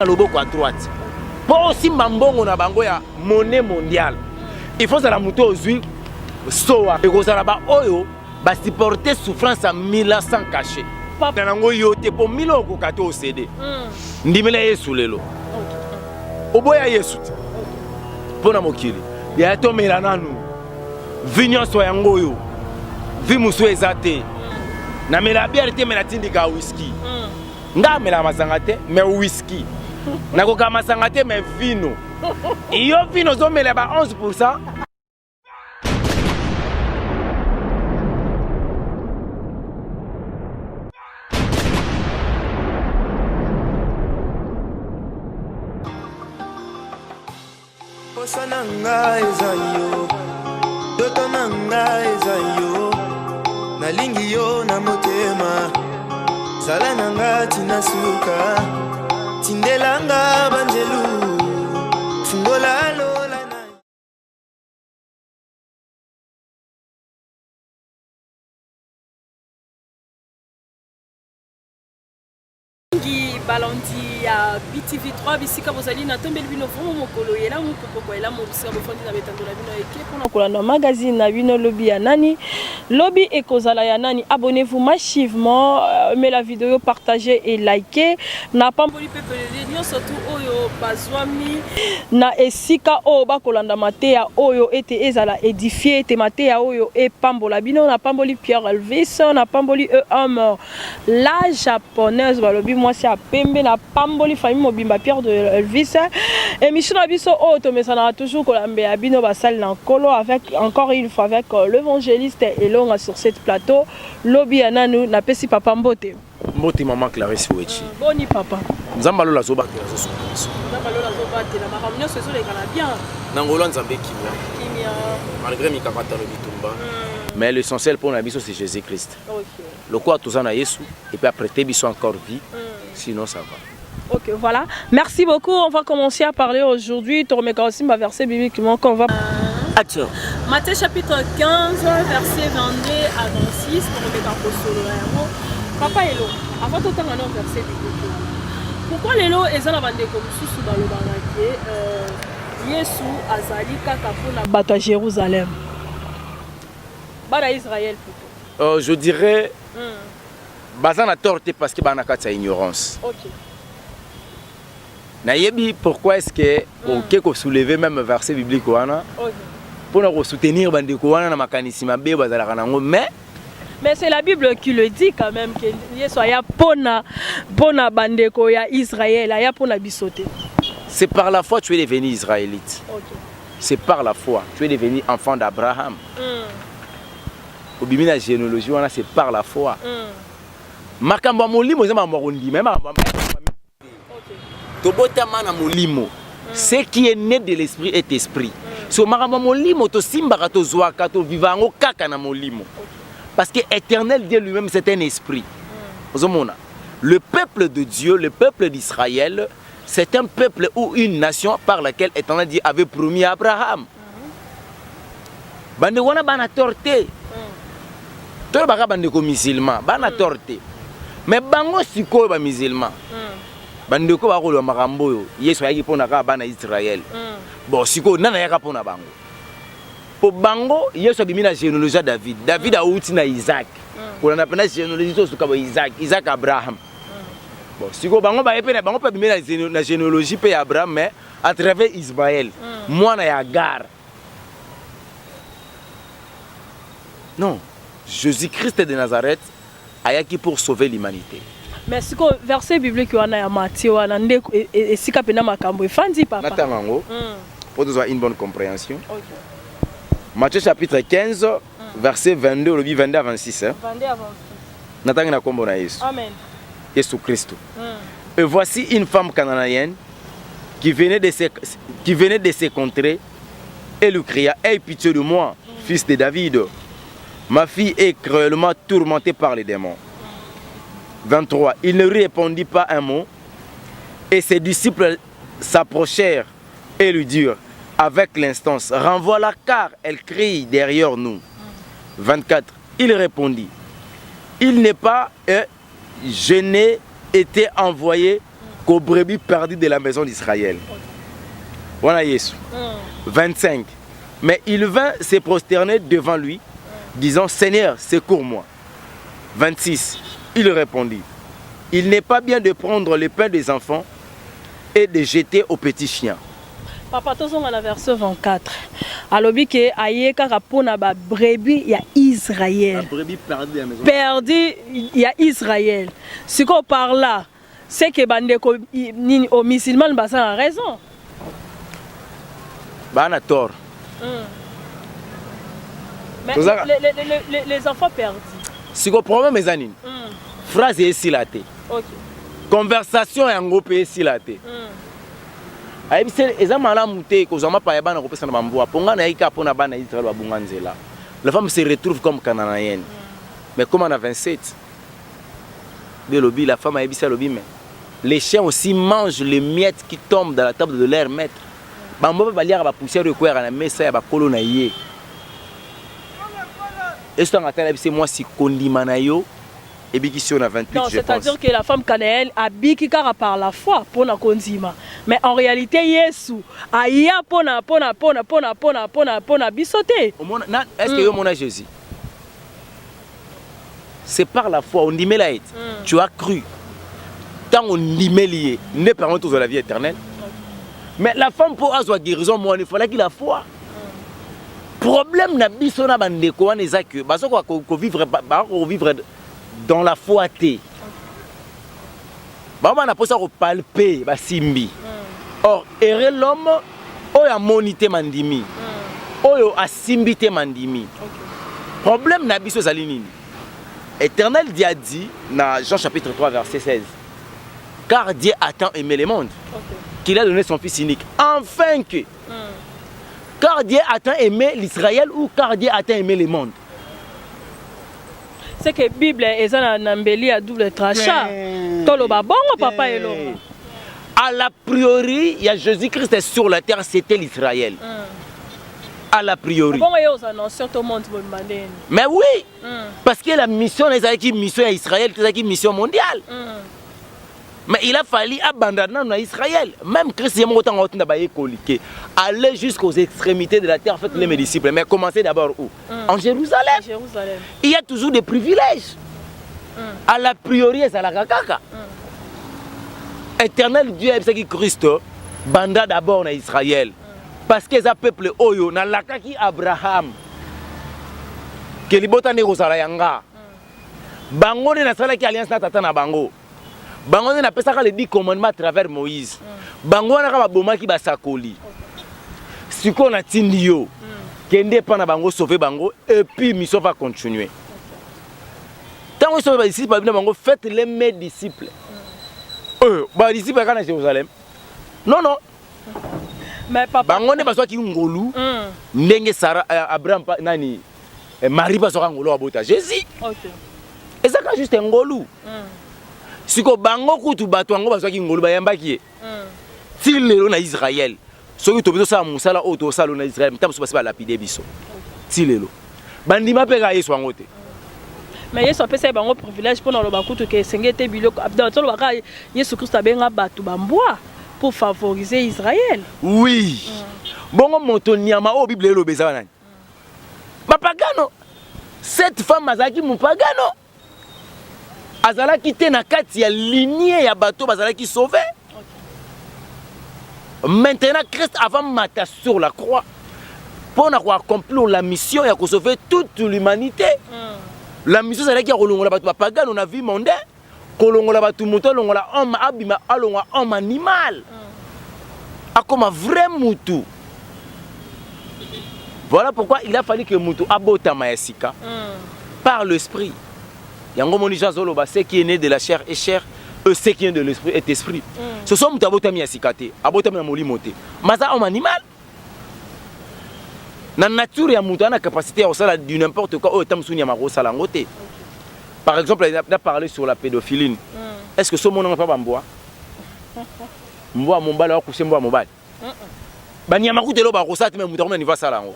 loboko à droite. Pour aussi mbongo na bango ya monnaie mondiale. Il faut ça la moto ozui soa et kozala ba oyo ba supporter souffrance à 1100 cachets. Papa nango yote po miloko kato cédé. Ndimela Yesu lelo. Oboya Yesu. Pona mokili. Ya to melana nu. Vinyo so yango yo. Vi musu ezate. Na mela bière te mela tindika whisky. Nga mela masanga te mais whisky. Na koka masanga te mais vino. Iyo vino zo mela ba 11%. Nanga ezayo, doto nanga ezayo, nalingi yo na motema, sala nanga tinasuka, tindelanga banjelu, fungola lola na. Balandi ya BTV3 bisika bozali na tombeli bino vraiment mokolo yela mokoko yela mobisa bofondi na betando na bino eke pona kolanda magazine na bino lobby ya nani lobby ekozala ya nani abonnez-vous massivement mais la vidéo partagez et likez na pamboli pepele nyo surtout oyo bazwami na esika o bakolanda mateya oyo ete ezala édifié ete mateya oyo e pambola bino na pamboli Pierre Elvis na pamboli homme la japonaise balobi moi c'est pembe na pamboli famille mobimba Pierre de Elvis émission na biso o tomesana toujours kolambe ya bino basali na nkolo avec encore une fois avec l'évangéliste Elonga sur cette plateau lobby ya nanu na pesi papa mbote mbote maman Clarisse Wechi boni papa nzamba lola zoba ke zo nzamba lola zoba te na makamnyo sezo le kana bien na ngolo nzambe kimia malgré mikakata lo bitumba mais l'essentiel pour la biso c'est Jésus-Christ. OK. Le quoi tous en a Yesu et puis après tes biso encore vie. Sinon ça va. OK, voilà. Merci beaucoup. On va commencer à parler aujourd'hui. Tu remets aussi ma verset bibliquement qu'on va Action. Matthieu chapitre 15 verset 22 à 26 pour remettre en cause Papa Elo, avant tout temps un verset biblique. Pourquoi Lelo est la bande comme sous dans le banquier Yesu azali kaka pona bato à Jérusalem. Bana Israël plutôt. Je dirais bazan a torté parce que banaka sa ignorance. OK. Nayebi pourquoi est-ce que OK ko soulever même verset biblique wana. OK. Pour nous soutenir bandeko wana na makanisi mabe bazala kanango mais c'est la Bible qui le dit quand même que Yesu ya pona bandeko ya Israël ya pona bisoté. C'est par la foi que tu es devenu israélite. OK. C'est par la foi tu es devenu enfant d'Abraham. Au bimi la généalogie wana c'est par la foi. Makambo molimo zema morundi même tobota mana molimo ce qui est né de l'esprit est esprit. So makambo molimo to simbaka to zwaka to vivango kaka na molimo. Parce que éternel Dieu lui-même c'est un esprit. Le peuple de Dieu, le peuple d'Israël, c'est un peuple ou une nation par laquelle éternel Dieu avait promis à Abraham. Bande wana bana torté. Tolo baka bande ko musulman, bana torté. Mais bango sikoyo ba musulman. Bande ko ba ko lo makambo yo, Yesu ayaki pona ka bana Israël. Bon sikoyo nana yaka pona bango. Po bango Yesu abimi na généalogie David. David a outi na Isaac. Ko na pena généalogie to suka ba Isaac, Isaac Abraham. Bon sikoyo bango ba epena bango pa bimi na généalogie pe Abraham mais à travers Ismaël. Moi na Agar. Non, Jésus-Christ de Nazareth ayaki pour sauver l'humanité. Mais ce verset biblique wana ya Matthieu wana ndeko esika pena makambo efandi papa. Natango. Pour avoir une bonne compréhension. OK. Matthieu chapitre 15 verset 22 le 22 à 26 hein. 22 à 26. Natanga na kombo na Yesu. Amen. Jésus Christ. Et voici une femme cananéenne qui venait de ces contrées et lui cria: "Aie pitié de moi, fils de David. Ma fille est cruellement tourmentée par les démons." 23. Il ne répondit pas un mot et ses disciples s'approchèrent et lui dirent avec l'instance: "Renvoie-la car elle crie derrière nous." 24. Il répondit: "Il n'est pas, je n'ai été envoyé qu'au brebis perdu de la maison d'Israël. Voilà Yesu. 25. Mais il vint se prosterner devant lui, disant, Seigneur, secours-moi. 26. Il répondit, il n'est pas bien de prendre le pain des enfants et de jeter aux petits chiens. Papa, tu as la verset 24. Alors, que aye kaka pona ba brebis ya Israël. La brebis perdue de la maison. Perdu ya Israël. Ce qu'on parle là, c'est que bande aux musulmans basa a raison. Bah, on a tort. Mais les enfants perdus. Si le problème mes amis, phrase est ici là. Ok. Conversation est en groupe ici là. Les femmes se retrouvent comme cananéennes. Mais comme on a 27, la femme a dit mais les chiens aussi mangent les miettes qui tombent dans la table de leur maître. Et moi si condimanayo et bikision à 28. Non, c'est-à-dire que la femme cananéenne a bikikara par la foi pour na kondima. Mais en réalité Yesu aya pona bisoté. Est-ce que mon Jésus? C'est par la foi, on dit mais là tu as cru. Tant on dit mais lié, ne parlons tous de la vie éternelle. Mais la femme pour avoir guérison, moi il fallait qu'il a foi. Problème na biso na bandeko wana eza que baso ko vivre dans la foi té. Ba na posa ko palper ba simbi. Or erre l'homme oyo monité mandimi. Oyo asimbi té mandimi. Problème na biso ezali nini? Éternel Dieu a dit dans Jean chapitre 3 verset 16. Car Dieu a tant aimé le monde qu'il a donné son fils unique afin que car Dieu a tant aimé l'Israël ou car Dieu a tant aimé le monde. C'est que la Bible est un mbeli à double tranchant. Toloba bongo papa et l'homme. À la priori, il y a Jésus-Christ sur la terre, c'était l'Israël. À la priori. Mais oui, parce que la mission est une mission à Israël, c'est une mission mondiale. Mais il a fallu abandonner à Israël. Même Christ aller jusqu'aux extrémités de la terre, faites les mes disciples. Mais commencez d'abord où? En Jérusalem. Il y a toujours des privilèges. À la priori, c'est la caca. Éternel Dieu, c'est qui Christ, banda d'abord en Israël. Parce que ça peuple oyo, na lakaki Abraham. Que li botane kozala yanga. Bango na sala ki alliance na tata na bango. Bango na pesaka les 10 commandements à travers Moïse. Bango na ka boma ki basakoli. Siko na tindi yo. Kende pa na bango sauver bango et puis mission va continuer. Tant que sauver les disciples bango faites les mes disciples. Ba disciples kana Jérusalem. Non non. Mais papa bango ne baswa ki ngolu. Ndenge Sarah Abraham nani Marie baswa ngolu abota Jésus. OK. Et ça ka juste ngolu. Siko bango kutu bato bango baswa ki ngolu bayamba ki. Ti lelo na Israël. Soki to biso sa musala o to sala na Israël, mtamu so basi ba lapider biso. Ti lelo. Bandima pe ka Yesu angote. Mais Yesu apesa bango privilège pour na bakutu ke sengete biloko abda tolo baka Yesu Christ abenga batu bambwa pour favoriser Israël. Oui. Bongo moto nyama o Bible lo beza nani. Ba pagano. Cette femme azaki mu pagano. Azalaki te na kati ya lignée ya bato bazalaki sauvé. Maintenant Christ avant mata sur la croix pour accomplir la mission et à sauver toute l'humanité. La mission c'est que kolongola bato pagano na vie mondaine, kolongola bato moto longola homme abima alonga homme animal. A comme un vrai mutu. Voilà pourquoi il a fallu que mutu abota maesika par l'esprit. Yango moni jazoloba ce qui est né de la chair est chair, ce qui est de l'esprit est esprit. Ce sont mutu abota miasikate, abota na molimote. Maza homme animal. Na nature ya mutu na capacité à osala du n'importe quoi au tamsuni ya maro sala ngote. Par exemple, il a parlé sur la pédophilie. Est-ce que ce monde n'a pas bamboa? Mboa mombala wa kusemboa mobile. Banyama kutelo ba kosati même mutu na niveau sala ngo.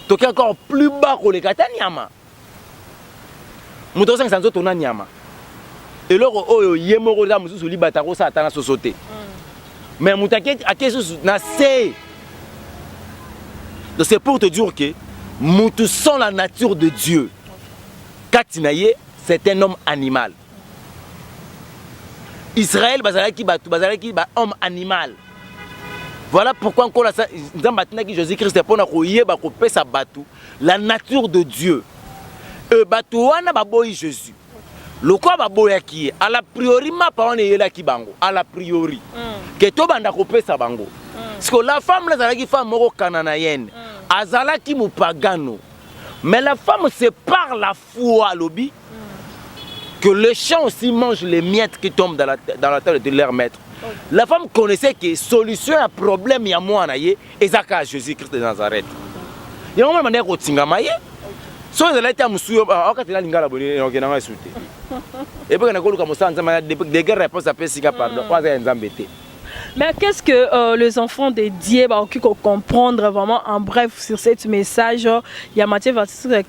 Toki encore plus bas que les katanyama. Mutu 500 tona nyama. Et loko oyo yemoko za mususu libata ko satana sosote. Mais mutake akesu na se. Donc c'est pour te dire que mutu sans la nature de Dieu. Katinaye, c'est un homme animal. Israël bazalaki ba homme animal. Voilà pourquoi encore là dans matinaki Jésus-Christ pour na koyeba ko pesa batu la nature de Dieu. Batu wana baboyi Jésus. Le quoi baboyaki à la priori ma parole est ki bango à la priori. Que to banda ko pesa bango. Parce que la femme là zalaki femme moko cananaïenne. Azalaki mupagano. Mais la femme c'est par la foi lobby que le champ aussi mange les miettes qui tombent dans la terre de leur maître. La femme connaissait que solution à problème y a moi naïe et zaka Jésus-Christ de Nazareth. Il y a un moment où tu ngamaye. So ils allaient à Moussou, quand il a l'ingala bonne, on a insulté. Et puis on a comme ça, des guerres réponses à Pessiga pardon, pas à embêter. Mais qu'est-ce que les enfants de Dieu qui comprendre vraiment en bref sur ce message? Il y a Matthieu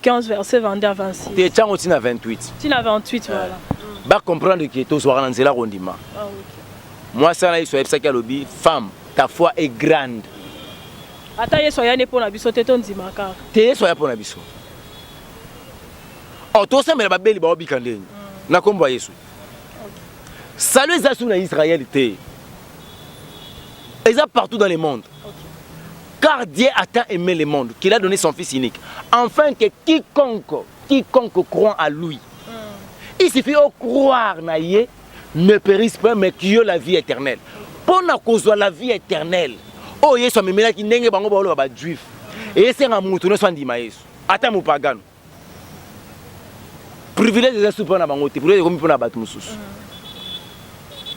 15 verset 22 à 26. Tu es tiens aussi à 28. Tu as 28 voilà. Bah comprendre que tu sois dans la rondima. Ah OK. Moi ça là il soit ça qui a lobby femme, ta foi est grande. Ataye soya ne pour na biso te ndima ka. Te soya pour na biso. Oh to ça mais la belle ba obikandeni. Na kombo Yesu. Salut les asous na Israël te. Ils sont partout dans le monde. Car Dieu a tant aimé le monde qu'il a donné son Fils unique. Afin que quiconque croit à lui, il suffit de croire ne périsse pas, mais qu'il y ait la vie éternelle. Pour cause de la vie éternelle, oh Yesu a mis là qui n'est pas juif. Et c'est un mouton soit dit Yesu. Attends mon pagan. Privilège des asous pour na bangote, privilège comme pour na battre musus.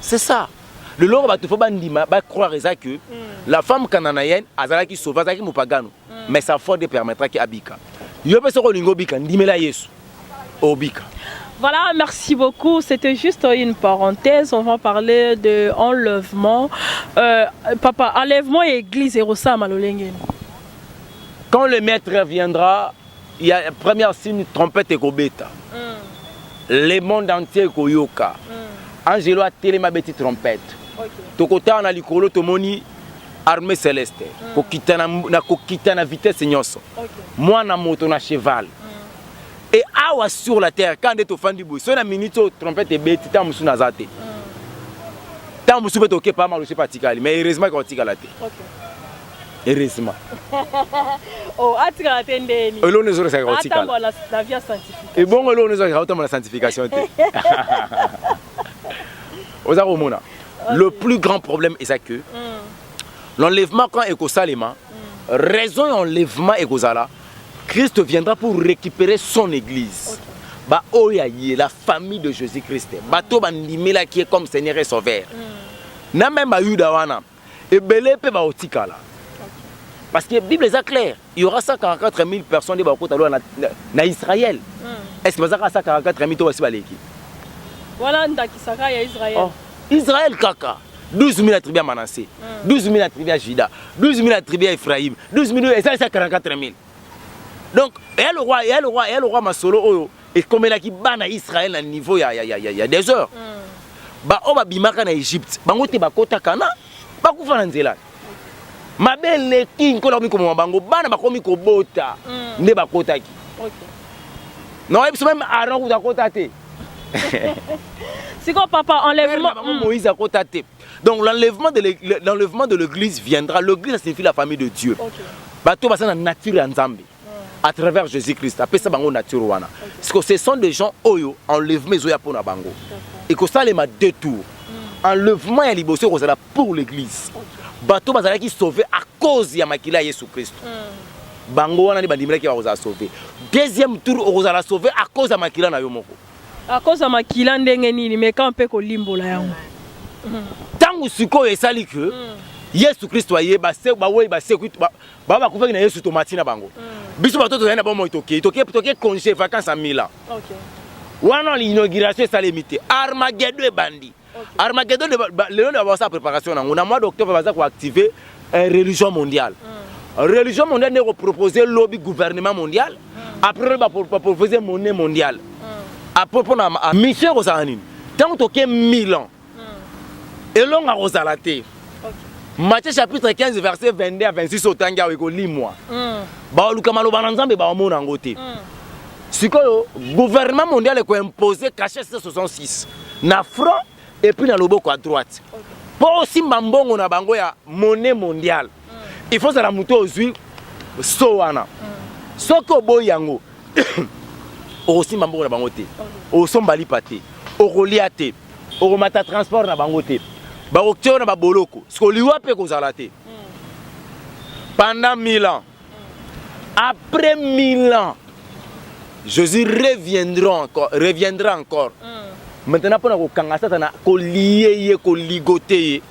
C'est ça. Le loro ba tofo bandima ba croire que la femme cananéenne azala qui sauve azala qui mupagano mais sa foi de permettra qui abika yo pe soko lingo bika ndimela Yesu obika. Voilà, merci beaucoup. C'était juste une parenthèse. On va parler de enlèvement. Papa, enlèvement et église et rosa malolengeni. Quand le maître viendra, il y a la première signe trompette et kobeta. Le monde entier koyoka. Angelo a télé ma petite trompette. Tokota na likolo tomoni armée céleste. Kokita na vitesse nyonso. Moi na moto na cheval. Et awa sur la terre quand est au fin du bout. So na minute trompette et bête ta musu na zate. Ta musu peut toke pas mal je sais pas tikali mais heureusement qu'on tikala te. Heureusement. Oh atika atendeni. Elo nezo sa ko tikala. Attends la vie scientifique. Et bon elo nezo ka autant la sanctification te. Le plus grand problème est ça que l'enlèvement quand est Salema, raison enlèvement est là, Christ viendra pour récupérer son église. Ba oyaye la famille de Jésus-Christ. Bato bandimela qui est comme Seigneur et Sauveur. Na même ba yuda wana et belé pe ba otikala. Parce que la Bible est claire, il y aura 144 000 personnes de bakota na Israël. Est-ce que ça 144 000 to aussi baleki? Voilà ndakisaka ya Israël. Oh. Israël kaka 12 000 tribus à Manassé, 12 000 tribus à Juda, 12 000 tribus à Ephraim, 12 000 et ça c'est 44 000. Donc et le roi Masolo oyo et comme il a qui bana Israël à niveau il y a des heures. Ba oba bimaka na Égypte, bango te bakota kana, bakufa na nzela. Mabele king ko la mi ko bango bana bakomi ko bota, ne bakota ki. OK. Non, et même Aaron ko dakota te. C'est quoi papa enlèvement Moïse a cotaté. Donc l'enlèvement de l'église viendra. L'église signifie la famille de Dieu. Bato basa na nature ya Nzambe. À travers Jésus-Christ. Après ça bango nature wana. Parce que ce sont des gens oyo enlèvement zo ya pona bango. Et que ça les ma deux tours. Enlèvement ya liboso ko sala pour l'église. Bato basa qui sauver à cause ya makila Yesu Christ. Bango wana ni bandimela qui va sauver. Deuxième tour on va sauver à cause ya makila na yo moko. À cause de ma kilande nini mais quand peut ko limbola yango. Tangu siko esali que Yesu Kristo aye ba se ba we ba se ku ba ku feki na Yesu tomati na bango. Biso ba toto na ba mo toke congé vacances à Milan. OK. Wana l'inauguration ça limité. Armageddon bandi. Armageddon le on va sa préparation na mois d'octobre va ça ko activer religion mondiale. Religion mondiale ne proposer lobby gouvernement mondial. Après va proposer monnaie mondiale. À propos de la mission, tant que 1000 ans et l'on a rosalate Matthieu chapitre 15 verset 22 à 26 au tanga weko limwa ba luka maloba na nzambe ba omona ngote sikoyo gouvernement mondial ko imposer cachet 66 na franc et puis na loboko à droite pour aussi mbongo na bango ya monnaie mondiale il faut ça la muto ozui so wana soko boyango aussi mbongo na bango te o sombali pate o roliate o mata transport na bango te ba okyo na ba boloko ce que liwa pe ko zalate pendant 1000 ans après 1000 ans Jésus reviendra encore maintenant pour ko kanga satana ko lié ko ligoté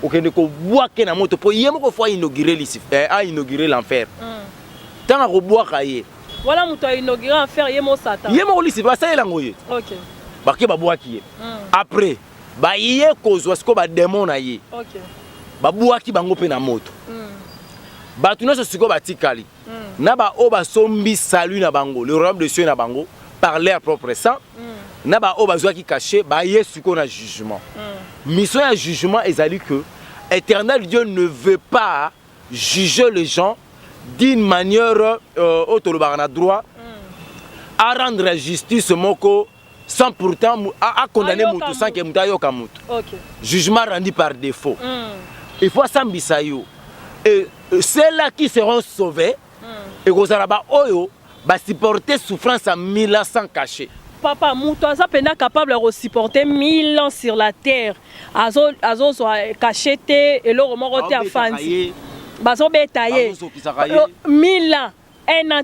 o kende ko boake na moto po yemo ko fois inaugurer Lucifer a inaugurer l'enfer tant ko boaka ye voilà muto a inaugurer l'enfer yemo Satan yemo Lucifer ça elango ye OK ba ke ba boaki ye après ba yé kozwa sko ba démon na ye OK ba boaki bango pe na moto ba tuna so siko ba tikali na ba o ba sombi salut na bango le royaume de cieux na bango par leur propre sang na ba o ba zwa ki caché ba yé siko na jugement mission ya jugement ezali que éternel Dieu ne veut pas juger les gens d'une manière autolobara na droit à rendre justice moko sans pourtant à condamner Moutou sans que Moutou ayoka Moutou. Jugement rendu par défaut. Il faut s'ambisa yo. Et ceux-là qui seront sauvés, et que ça oyo, va supporter souffrance à 1100 cachés. Papa, Moutou a capable de supporter 1000 ans sur la terre. Azo soit caché et le roman roté à Fancy. Bazo bétaillé. 1000 ans, un an.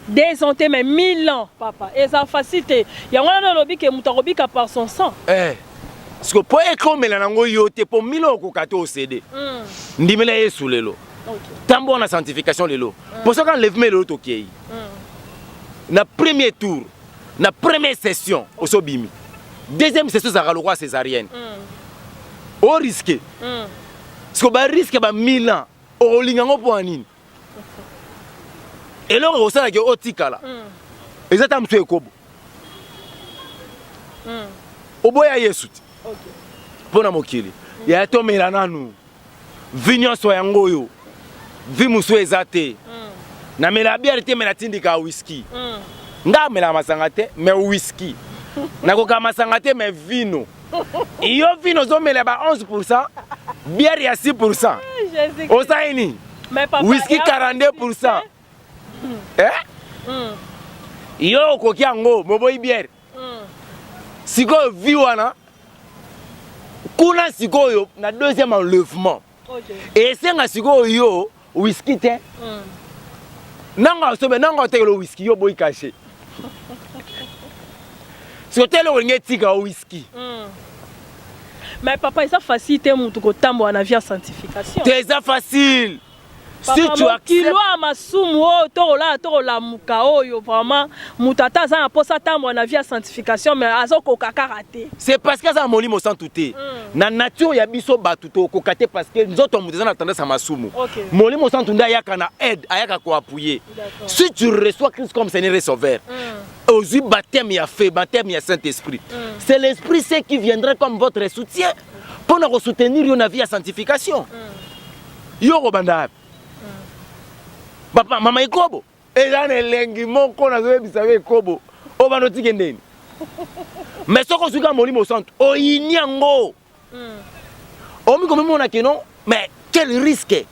Des ans, mais 1000 ans, papa. Et ça facilite. Il y a un lobby qui est par son sang. Parce que pour être comme l'anango yote, pour 1000 ans qu'on a cédé. Ndimela est sous le lot. Tant bon la sanctification de l'eau. Pour ça qu'on lève le lot ok. Na premier tour, na première session au Sobimi. Deuxième session ça roi césarienne. Au risque. Parce que ba risque ba 1000 ans. Au lingango pour anine. Et là, on sait que Otikala. Exactement, tu es Kobo. Oboya Yesut. Pour la mokili. Il y a tout mélanano. Vignon soyangoyo. Vimusu ezate. Na mela bière te mela tindika whisky. Nga mela masangate mais whisky. Na koka masangate mais vino. Iyo vino zo mela ba 11%. Bière ya 6%. Osaini. Whisky 42%. Yo koki yango moboyi bière siko viwana kuna siko yo na deuxième enlèvement et senga siko yo whisky te nanga sobe nanga te le whisky yo boy caché siko te le ngé tika whisky mais papa ça facile mutu ko tambo na via sanctification c'est facile. Si tu acceptes c'est parce que ça m'a dit sans tout na nature ya biso batuto kokate parce que nous autres nous avons tendance à masumu molimo sans tout ayaka na aide ayaka ko appuyer si tu reçois Christ comme Seigneur et Sauveur aux baptême ya fait baptême ya Saint-Esprit c'est l'Esprit Saint qui viendra comme votre soutien pour nous soutenir dans la vie à sanctification yo robanda. Papa, maman Ikobo. Et là, les gens qui ont Ikobo. On va nous dire. Mais ce qu'on a mon centre, oh, il y a un mot. Oh, mais non. Mais quel risque?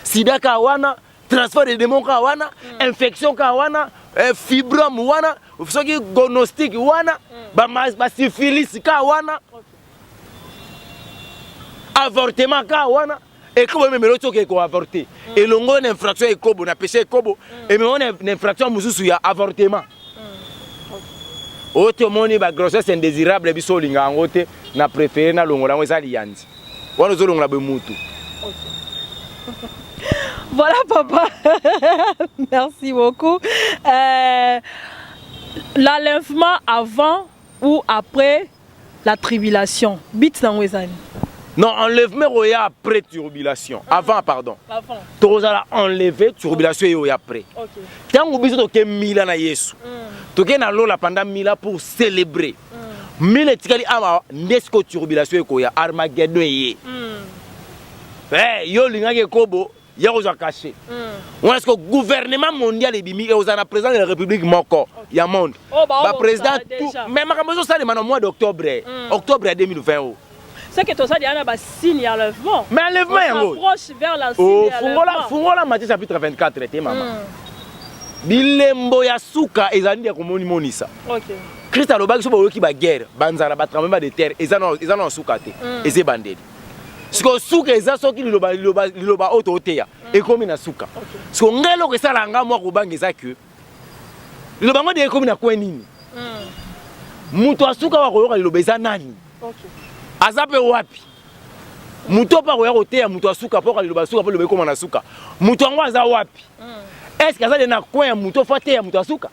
Sida kawana, transfert de démons kawana, infection kawana, fibrome wana, ce qui est gnostique wana, syphilis kawana, avortement kawana. Et comme même l'autre qui est avorté et l'ongo une infraction est kobo na péché kobo et mais on une infraction mususu ya avortement autre moni ba grossesse indésirable biso linga ngote na préféré na longo lango ezali yanzi wana zo longo la bemutu. Voilà papa. Merci beaucoup. L'enlèvement avant ou après la tribulation bit dans wezani. Non, enlèvement après turbulation. Avant, pardon. Avant. Tu vas enlever turbulation et après. Quand vous avez 1000 ans à Yesu, tu as la pendant 1000 ans pour célébrer. mille etikali ama ndesko turbilation ekoya Armageddon ye yo lingaki kobo ya kozwa caché on est-ce que gouvernement mondial ebimi et aux ana président de la République moko ya monde ba président tout mais makambo ça le mois d'octobre octobre 2020 c'est que tout ça diana ba signe enlèvement mais enlèvement yango approche vers la signe fungola Matthieu chapitre 24 te maman bilembo ya suka ezali ya komoni monisa OK Christ alobaki so bayoki ba guerre banzala ba tremblement de terre ezana suka te eze bandeli siko suka eza soki liloba oto oteya ekomi na suka siko ngelo ko sala nga mwa ko bangeza que liloba ngo de ekomi na kwenini muto asuka wa koyoka liloba eza nani azape wapi muto pa koya koteya muto asuka pa ko liloba suka pa liloba ekoma na suka muto ngo aza wapi est-ce que ça na coin muto fa teya muto asuka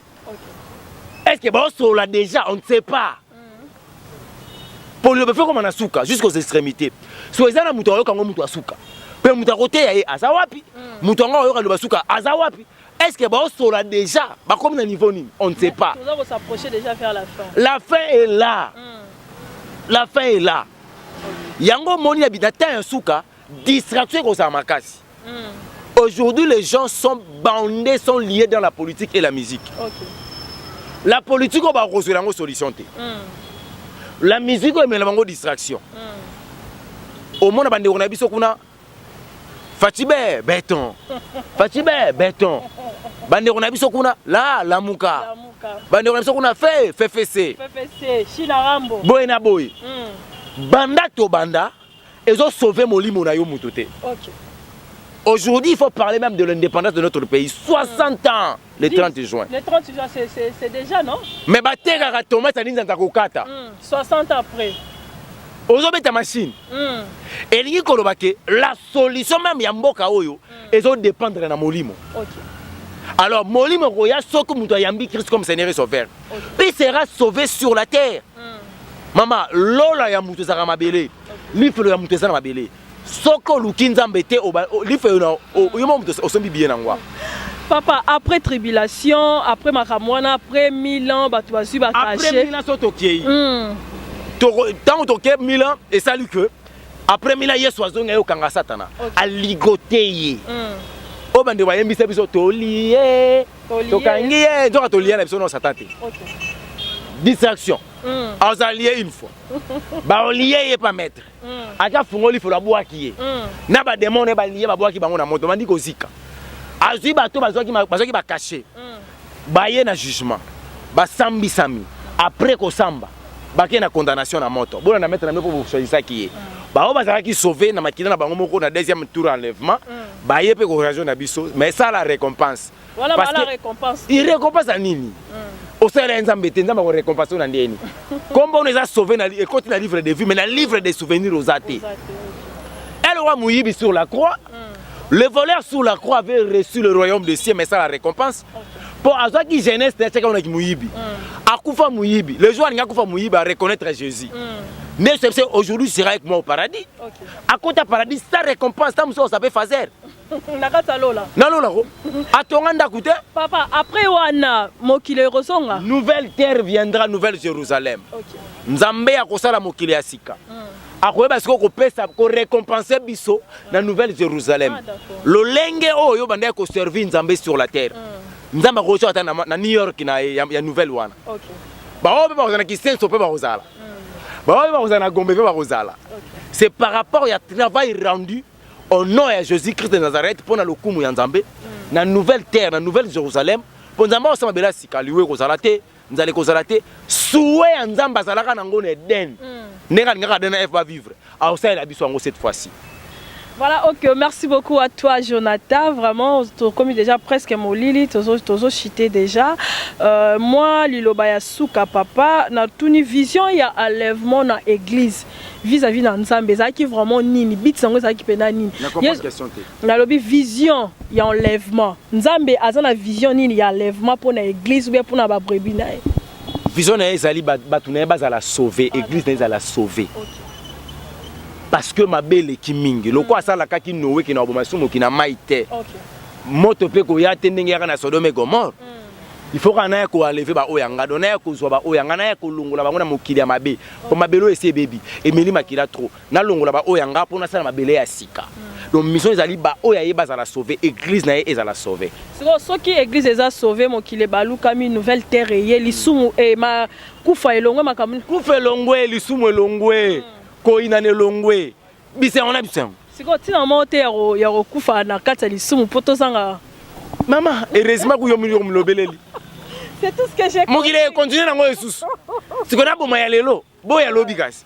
est-ce que ba sola déjà on ne sait pas pour le faire comme on a souka jusqu'aux extrémités so ezana muto ayoka ngo muto asuka pe muto akote ya aza wapi muto ngo ayoka le basuka aza wapi est-ce que ba sola déjà ba comme na niveau ni on ne sait pas nous allons s'approcher déjà vers la fin est là la fin est là yango moni habitata ya suka distraction ko sa makasi aujourd'hui les gens sont bandés sont liés dans la politique et la musique la politique on va rejoindre une solution la musique est une distraction. Au monde bande on a biso kuna Fatibé béton. Fatibé béton. Bande on a biso kuna la muka. Bande on a biso kuna FFC. China Rambo. Boy na boy. Banda to banda ils ont sauvé Molimo na yo mutote. OK. Aujourd'hui, il faut parler même de l'indépendance de notre pays. 60 ans, le 30 juin. Le 30 juin, c'est déjà, non? Mais batega tomate ça dit dans ta kokata. 60 ans après. Aujourd'hui, ta machine. Et il y la solution même ya mboka oyo, ils ont dépendre de Molimo. OK. Alors Molimo roya soko muto yambi Christ comme Seigneur et Sauveur. Puis sera sauvé sur la terre. Maman, lola ya muto zara mabele. Lifelo ya muto zara mabele. Soko lukinzambe te lifelo yo muto osombi bien nangwa. Papa, après tribulation, après Makamwana, après 1000 ans, bah, tu vas suivre caché. Après 1000 ans, tu es tant que tu es 1000 ans, et salut que après 1000 ans, il y a soison et kanga satana. A ligoter. O bande wa yembi sebiso to lié. To kangié, to to lié na biso no satante. Distraction. On a lié une fois. Ba on lié et pas mettre. Aka fungoli faut la bois qui est. Na ba démon ne ba lié ba bois qui ba ngona moto mandi ko zika. Azui bato bazoki ba caché. Baye na jugement. Ba sambi sami. Après ko samba. Ba ke na condamnation na moto. Bona na mettre na pour choisir ça qui est. Ba o bazaka ki sauver na makina na bango moko na deuxième tour enlèvement. Baye pe ko raison na biso, mais ça la récompense. Voilà parce la récompense. Il récompense à nini? Au sein de Nzambe te Nzambe ko récompense na ndeni. Comme on les a sauvés na et continue à livre de vie mais na livre des souvenirs aux athées. Elle aura mouillé sur la croix. Le voleur sous la croix avait reçu le royaume des cieux, mais ça la récompense. Pour avoir qui jeunesse, c'est qu'on a qui mouyibi. Akufa mouyibi. Le jour où on a kufa mouyibi à reconnaître Jésus. Mais aujourd'hui, tu seras avec moi au paradis. À côté du paradis, ça récompense. Ça me fait faire. Papa, après Wana, Mokile Rosonga. Nouvelle terre viendra, nouvelle Jérusalem. Nzambe a kosala mokile asika. Akoye parce qu'on peut récompenser biso na nouvelle Jérusalem. Le lenge oyo bande ko servir Nzambe sur la terre. Nzamba ko chota na New York na ya nouvelle wana. OK. Ba o ba kozana ki senso pe ba kozala. Ba o ba kozana Gombe pe ba kozala. C'est par rapport au travail rendu au nom de Jésus-Christ de Nazareth pour na lokumu ya Nzambe na nouvelle terre, na nouvelle Jérusalem. Pour Nzamba osama bela sika liwe kozala te, nzale kozala te. Soué Nzamba zalaka na ngone den. Vivre. Cette fois-ci. Voilà, ok, merci beaucoup à toi Jonathan, vraiment, comme déjà presque mon Lili, tozo chité déjà. Moi, Lilobaya Souka papa, na tuni vision il y a enlèvement dans l'église vis-à-vis de Nzambe, ça qui vraiment nini, bit sango ça qui pena nini. Na lobi vision il y a enlèvement. Nzambe a la vision nini il y a enlèvement pour l'église ou bien pour na ba brebis na. Vision na ezali batuna ba la sauver, église na la sauver. Parce que ma belle qui mingi, le quoi ça la kaki noé qui na bomasumo qui na maïté. Moto pe ko ya tendenge ya na Sodome et Gomorrhe. il faut qu'on aille enlever ba oyanga donner ko zo ba oyanga na ko longola bango na mokili ya mabe ko mabelo ese baby emeli makila trop na longola ba oyanga pour na sala mabele ya sika donc mission ezali ba oya ye bazala sauver église na ye ezala sauver so qui église eza sauver mokili baluka mi nouvelle terre ye lisumu e ma kufa elongwe makamuni kufa elongwe lisumu elongwe ko inane elongwe bise on a bise siko tina mote ya kufa na kati ya lisumu poto zanga maman heureusement ko yo mlobeleli. C'est tout ce que j'ai compris. Moi, il est continué dans le sous. C'est qu'on a beau maïalelo, beau ya lobby gas.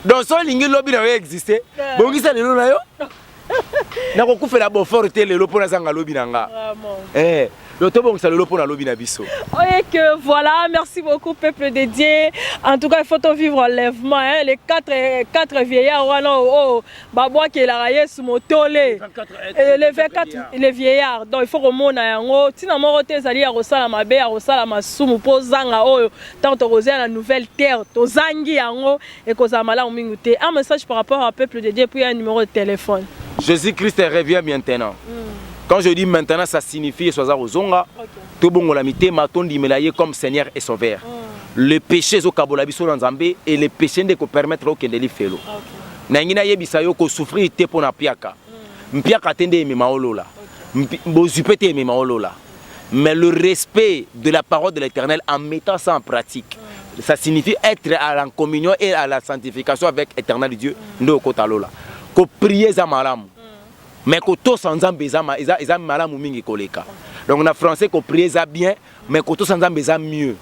Donc, ça, l'ingi lobby n'a pas existé. Bon, qui ça le lobby là? N'a pas fait la bonne forte le lobby pour la zanga lobby nanga. Eh. Le tout bon que ça le lobby pour la lobby nabiso. Oui, que voilà, merci beaucoup peuple dédié. En tout cas, il faut vivre enlèvement. Hein. Les quatre vieillards, oh, Babois qui est là, sous mon tolé. Les 24 les vieillards. Donc il faut que mon ayango. Si non, mon zali a rosala ma bé, a rosala ma sumu posanga oh. Tant que rosé la nouvelle terre, to zangi yango et que ça mala umingute. Un message par rapport au peuple dédié puis un numéro de téléphone. Jésus-Christ revient maintenant. Quand je dis maintenant, ça signifie soit Zonga, tout bon la mité, maton dimelaye comme Seigneur et Sauveur. Le péché au Kabolabiso dans Zambé et le péché ne peut permettre au Kendeli Felo. Nangina yebisayo ko souffrir te pour na piaka. Mpiaka tende mi maolola. Mbozupete mi maolola. Mais le respect de la parole de l'Éternel en mettant ça en pratique, ça signifie être à la communion et à la sanctification avec l'Éternel Dieu. Ndo kotalola. Ko prier za malamu. Mais que tous sans ambezama, ils ont malamu mingi koleka. Donc en français qu'on prie ça bien, mais que tous sans ambezama mieux.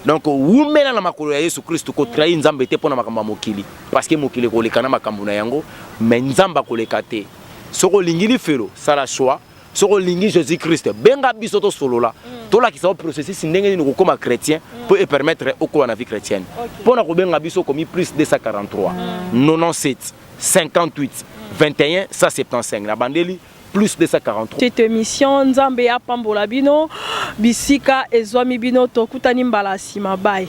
Donc où mena na makolo ya Yesu Christ ko trahi nzambe te pona makamba mokili parce que mokili koleka na makambo na yango mais nzamba koleka te. Soko lingili felo sala choix, soko lingi Jésus Christ benga biso to solola. To la ki sa processus ndenge ni ko koma chrétien pour permettre au ko na vie chrétienne. Pona ko benga biso komi plus 243 97 58 21 175 la bandeli plus 243. Cette émission Nzambe ya pambola bino bisika ezwami bino tokutani mbala sima bye.